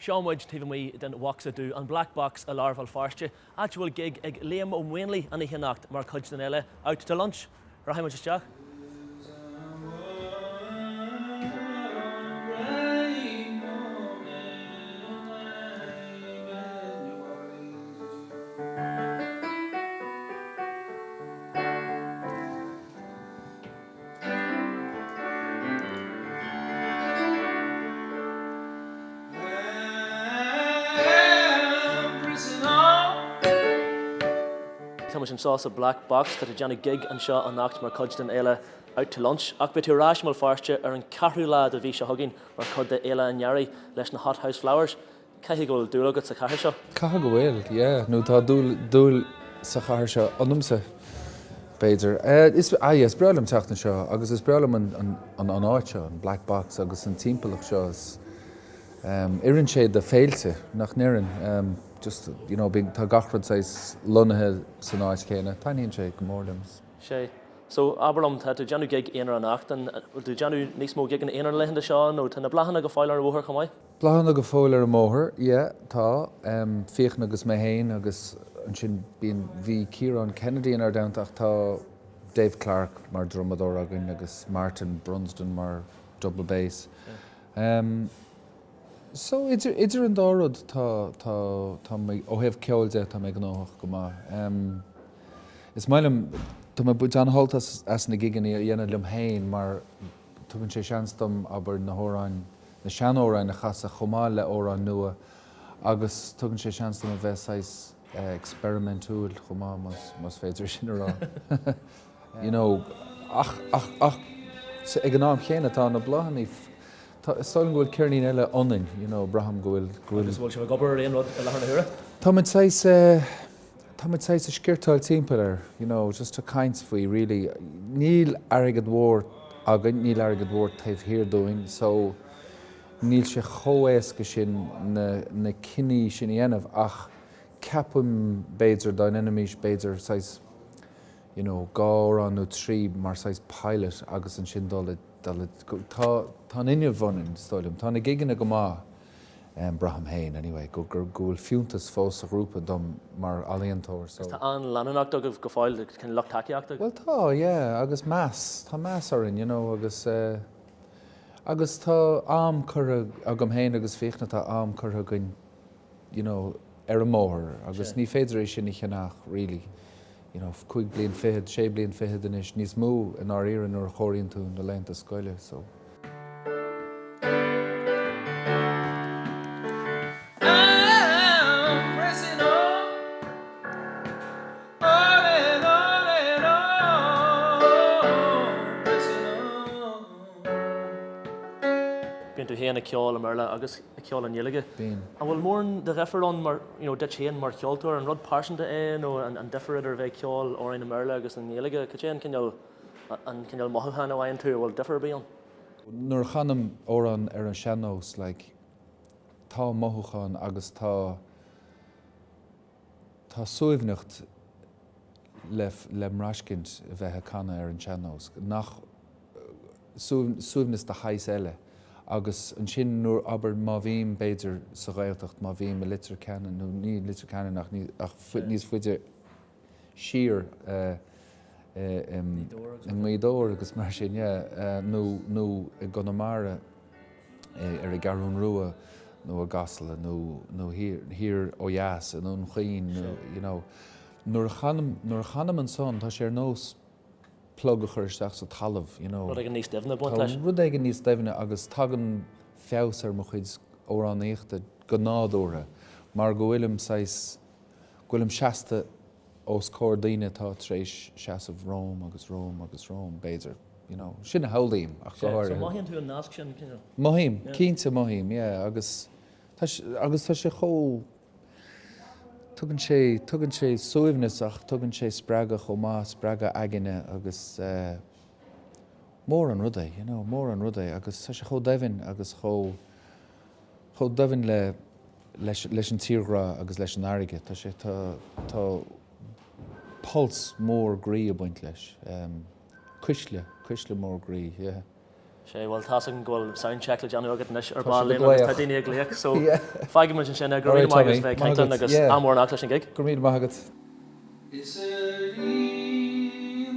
Seanmuid tíomí den Waxa dú an Black Box a larval farste, actual gig ag Liam Ó Maonlaí an hinacht mar chuid den eile out to lunch. Rahim Jack. Thomas and sauce a Black Box that a Johnny gig and shot an act mar chuid den eile out to lunch. Ach bit ráis mal farste an carú lá a bhí se hugging mar chud de eile an Yari leis na Hothouse Flowers. Caithi go dúla go sa carr seo? Caithe go bhfuil, yeah. No tá dúil sa carr seo anumsa beidir. Is brelam teachna seo, agus is brelam an áit seo, an Black Box agus an timpach seo is irin sé de féilte nach nirin. Just, you know, being tá gachrad sais lunathe san áit céine, taíonn sé go mórlims. Sé. So Aberlum tá Janu gig éonar an acht an do Janu níos mó gig an éonar lehananta seo nó tá na blahanna go fáil ar bhthir chumai? Blahanna go fáil ar móthir, yeah, tá. Fíochna agus mé héin agus an sin bíon bhí Ciarán Kennedy ar daintach tá Dave Clark mar drumador agin agus Martin Brunsden mar double bass. So idir an dárad tá mé ó hebh ceol de tá mé gnóach go má. Is mailim tá mé bud an holtas as na gigan dhéana lim héin mar tugann sé seanstam aber na hóráin na seanóráin na chasa chomá le órán nua agus tugann sé seanstam a bheith sais experimentúil chomá mas féidir sin ará. You know, ach ag an nám chéine tá na blahannaí Stolen goil Kearney eile onin, you know, Braham goil. Agus bhfuil se gobar aon rud a lethar na huire? Tá mid sais a skirtáil timpeair, you know, just a caint faoi really. Níl airgad mhór agan, níl airgad mhór taobh hir doing, so níl sé chomhéasca sin na cinní sin dhéanamh ach ceapim beidir dain enemies beidir sais, you know, gárán nó trí mar sais pilot agus an sin dul tá inne bhanin stoilm, tá na gigan go má Braham Hain anyway, go gúil fiúntas fós a grúpa dom mar alíontóir. So. Tá an leananacht go fáil cin lech takeíachta? Well tá, yeah, agus tá meas arin, you know, agus tá am chur agam héin agus féchna tá am chur agan, you know, ar an móthir, agus ní féidir éis sin ní cheannach, really. You know, 5 bliain fihead, 6 bliain fihead inis, níos mó in our éireann ar chóiríonn tú na leanta scoile, so. Bíonn tú héana a ceol a marla agus a ceol an Gaeilge. Bíonn. A bhfuil mór de referón mar, you know, dit chéan mar ceoltóir an rud páirsanta nó an deferidir bheith ceol órainn na marla agus an Gaeilge, chéan cinneal mothúcháin a bhain tú bhfuil defer bíon? Nuair chanam órán ar an seanós, like, tá mothúcháin agus tá suaimhneacht le mraiscint a bheith canna ar an seanós. Nach suaimhneas de hais eile. Agus an sin nuair aber má bhíon beidir sa Gaeltacht, má bhíon litir canan, nó ní litir canan ach níos fuidir siar in Maidóir agus mar sin, nó i Gonamara ar i Garún Rua, nó a Gasla, nó hir ó Yas, nó an Chain, you know. Nuair chanam an son, tá sé ar nós plug a chuirteach sa talamh, you know. Rud ag an níos deimhne buint leis? Rud ag an níos deimhne agus tagan feabhas ar mo chuid órán éachta go nádóra, mar go bhfuilm seasta os cór daoine tá tréis seasamh Rome agus beidir, you know. Sin a haildaím ach go háir. So maithíonn tú an nasc sin? Maithím, cínte maithím, yeah, agus tá sé chó tugann sé suaimhneas ach tugann sé spreaga chomá, spreaga aigine agus mór an rudaí, you know, mór an rudaí agus tá sé chó daimhinn agus chó daimhinn leis an tíorrá agus leis an airige, tá sé tá puls mór grí a buint leis. Cuisle mór grí, yeah. sé bhfuil tasach ghfuil soundcheck le Johnny agad nes ar Tá bá sé lena go agus ghaoch. tá daine ag léach, so Yeah. feige man sin gur Alright, réidir agus Tommy. bheith caint Magat, agus yeah. amór nach leis an gig. Gur míad maithagad. Is er die